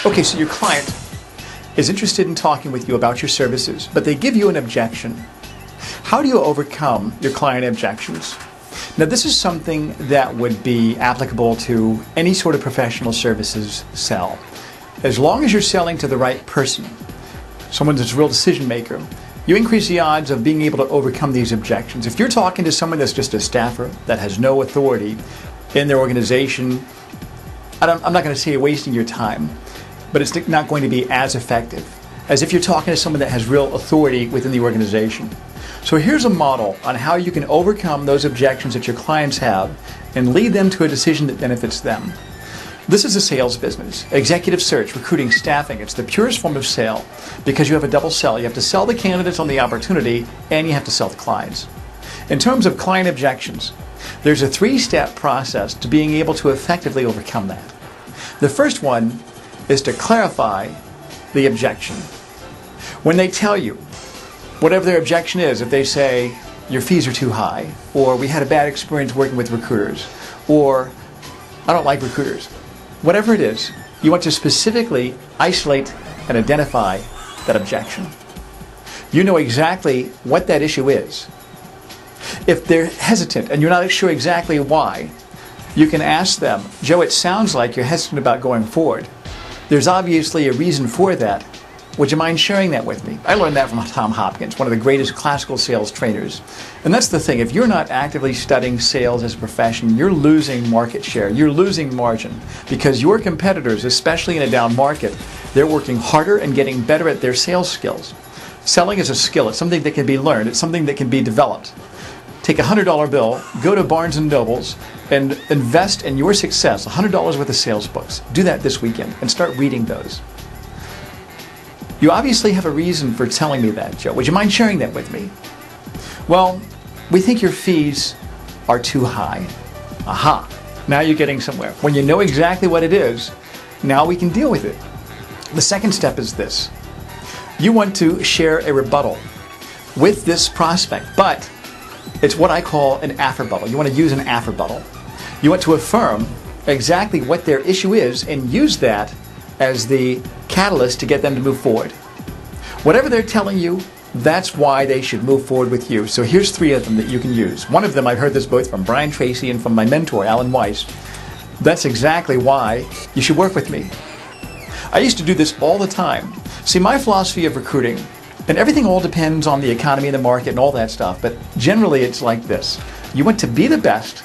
Okay, so your client is interested in talking with you about your services, but they give you an objection. How do you overcome your client objections? Now, this is something that would be applicable to any sort of professional services sell. As long as you're selling to the right person, someone that's a real decision maker, you increase the odds of being able to overcome these objections. If you're talking to someone that's just a staffer that has no authority in their organization, I'm not going to say you're wasting your time, but it's not going to be as effective as if you're talking to someone that has real authority within the organization. So here's a model on how you can overcome those objections that your clients have and lead them to a decision that benefits them. This is a sales business, executive search, recruiting, staffing. It's the purest form of sale because you have a double sell. You have to sell the candidates on the opportunity and you have to sell the clients. In terms of client objections, there's a 3-step process to being able to effectively overcome that. The first one is to clarify the objection. When they tell you, whatever their objection is, if they say, your fees are too high, or we had a bad experience working with recruiters, or I don't like recruiters, whatever it is, you want to specifically isolate and identify that objection. You know exactly what that issue is. If they're hesitant and you're not sure exactly why, you can ask them, Joe, it sounds like you're hesitant about going forward. There's obviously a reason for that. Would you mind sharing that with me? I learned that from Tom Hopkins, one of the greatest classical sales trainers. And that's the thing, if you're not actively studying sales as a profession, you're losing market share, you're losing margin, because your competitors, especially in a down market, they're working harder and getting better at their sales skills. Selling is a skill, it's something that can be learned, it's something that can be developed. Take a $100 bill, go to Barnes & Noble's, and invest in your success, $100 worth of sales books. Do that this weekend and start reading those. You obviously have a reason for telling me that, Joe. Would you mind sharing that with me? Well, we think your fees are too high. Aha, now you're getting somewhere. When you know exactly what it is, now we can deal with it. The second step is this. You want to share a rebuttal with this prospect, but it's what I call an afterbuttal. You want to use an afterbuttal. You want to affirm exactly what their issue is and use that as the catalyst to get them to move forward. Whatever they're telling you, that's why they should move forward with you. So here's 3 of them that you can use. One of them, I've heard this both from Brian Tracy and from my mentor, Alan Weiss. That's exactly why you should work with me. I used to do this all the time. See, my philosophy of recruiting, and everything all depends on the economy and the market and all that stuff, but generally it's like this. You want to be the best,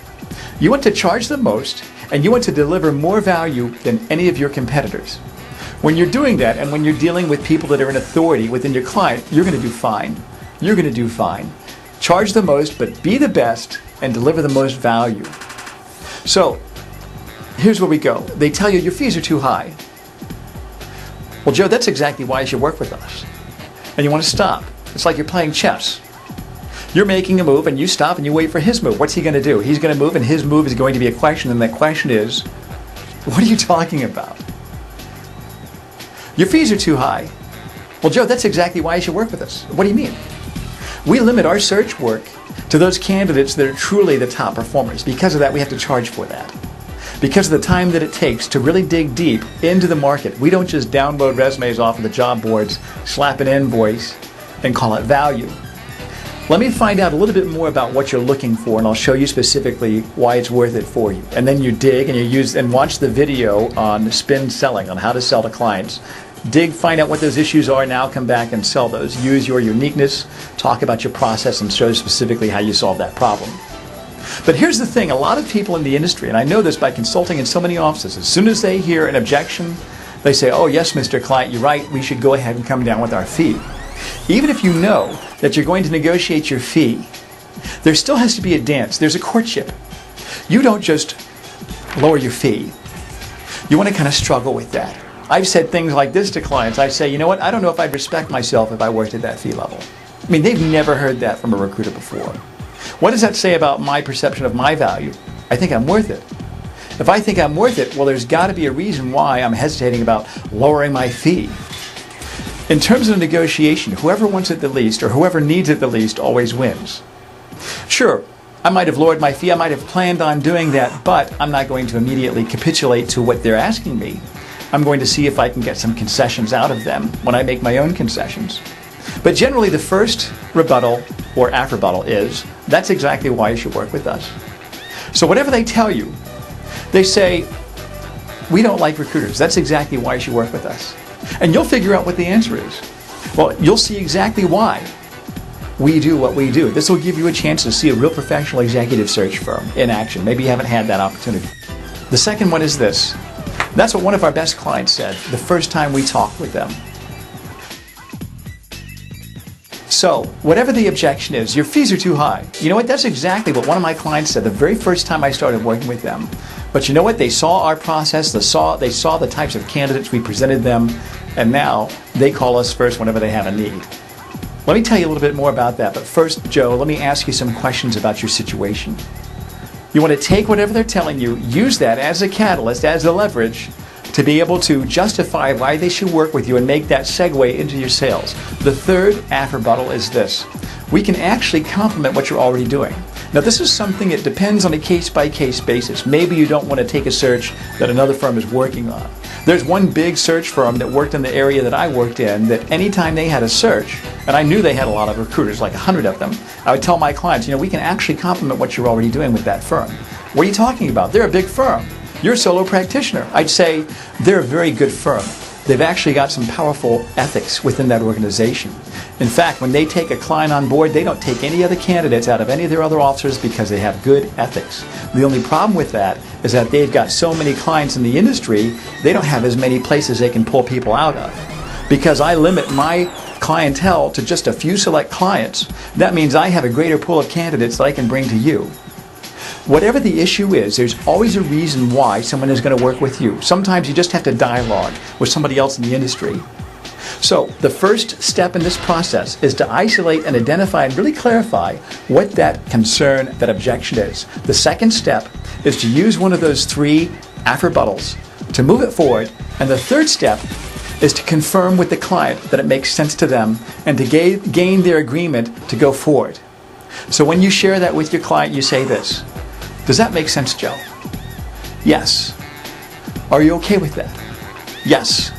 you want to charge the most, and you want to deliver more value than any of your competitors. When you're doing that, and when you're dealing with people that are in authority within your client, you're going to do fine. You're going to do fine. Charge the most, but be the best and deliver the most value. So, here's where we go. They tell you your fees are too high. Well, Joe, that's exactly why you should work with us. And you want to stop. It's like you're playing chess. You're making a move and you stop and you wait for his move. What's he going to do? He's going to move and his move is going to be a question, and that question is, what are you talking about? Your fees are too high. Well, Joe, that's exactly why you should work with us. What do you mean? We limit our search work to those candidates that are truly the top performers. Because of that, we have to charge for that. Because of the time that it takes to really dig deep into the market. We don't just download resumes off of the job boards, slap an invoice, and call it value. Let me find out a little bit more about what you're looking for, and I'll show you specifically why it's worth it for you. And then you dig and you use and watch the video on spin selling, on how to sell to clients. Dig, find out what those issues are, now come back and sell those. Use your uniqueness, talk about your process, and show specifically how you solve that problem. But here's the thing, a lot of people in the industry, and I know this by consulting in so many offices, as soon as they hear an objection, they say, oh yes, Mr. Client, you're right, we should go ahead and come down with our fee. Even if you know that you're going to negotiate your fee, there still has to be a dance. There's a courtship. You don't just lower your fee. You want to kind of struggle with that. I've said things like this to clients. I say, you know what, I don't know if I'd respect myself if I worked at that fee level. I mean, they've never heard that from a recruiter before. What does that say about my perception of my value? I think I'm worth it. If I think I'm worth it, well, there's got to be a reason why I'm hesitating about lowering my fee. In terms of negotiation, whoever wants it the least or whoever needs it the least always wins. Sure, I might have lowered my fee, I might have planned on doing that, but I'm not going to immediately capitulate to what they're asking me. I'm going to see if I can get some concessions out of them when I make my own concessions. But generally, the first rebuttal or after rebuttal is, that's exactly why you should work with us. So whatever they tell you, they say, we don't like recruiters. That's exactly why you should work with us. And you'll figure out what the answer is. Well, you'll see exactly why we do what we do. This will give you a chance to see a real professional executive search firm in action. Maybe you haven't had that opportunity. The second one is this. That's what one of our best clients said the first time we talked with them. So, whatever the objection is, your fees are too high. You know what? That's exactly what one of my clients said the very first time I started working with them. But you know what? They saw our process, they saw the types of candidates we presented them, and now they call us first whenever they have a need. Let me tell you a little bit more about that, but first, Joe, let me ask you some questions about your situation. You want to take whatever they're telling you, use that as a catalyst, as a leverage, to be able to justify why they should work with you and make that segue into your sales. The third after rebuttal is this. We can actually complement what you're already doing. Now, this is something that depends on a case-by-case basis. Maybe you don't want to take a search that another firm is working on. There's one big search firm that worked in the area that I worked in that anytime they had a search, and I knew they had a lot of recruiters, like 100 of them, I would tell my clients, we can actually complement what you're already doing with that firm. What are you talking about? They're a big firm. You're a solo practitioner. I'd say they're a very good firm. They've actually got some powerful ethics within that organization. In fact, when they take a client on board, they don't take any other candidates out of any of their other officers because they have good ethics. The only problem with that is that they've got so many clients in the industry, they don't have as many places they can pull people out of. Because I limit my clientele to just a few select clients, that means I have a greater pool of candidates that I can bring to you. Whatever the issue is, there's always a reason why someone is going to work with you. Sometimes you just have to dialogue with somebody else in the industry. So the first step in this process is to isolate and identify and really clarify what that concern, that objection is. The second step is to use one of those three after rebuttals to move it forward. And the third step is to confirm with the client that it makes sense to them and to gain their agreement to go forward. So when you share that with your client, you say this. Does that make sense, Joe? Yes. Are you okay with that? Yes.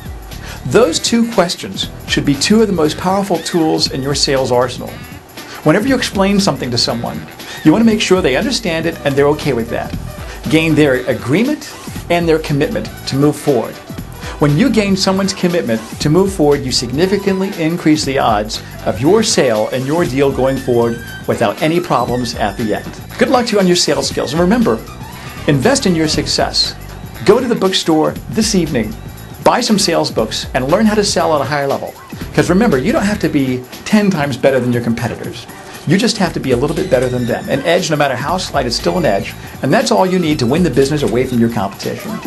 Those two questions should be two of the most powerful tools in your sales arsenal. Whenever you explain something to someone, you want to make sure they understand it and they're okay with that. Gain their agreement and their commitment to move forward. When you gain someone's commitment to move forward, you significantly increase the odds of your sale and your deal going forward without any problems at the end. Good luck to you on your sales skills. And remember, invest in your success. Go to the bookstore this evening, buy some sales books, and learn how to sell at a higher level. Because remember, you don't have to be 10 times better than your competitors. You just have to be a little bit better than them. An edge, no matter how slight, is still an edge, and that's all you need to win the business away from your competition.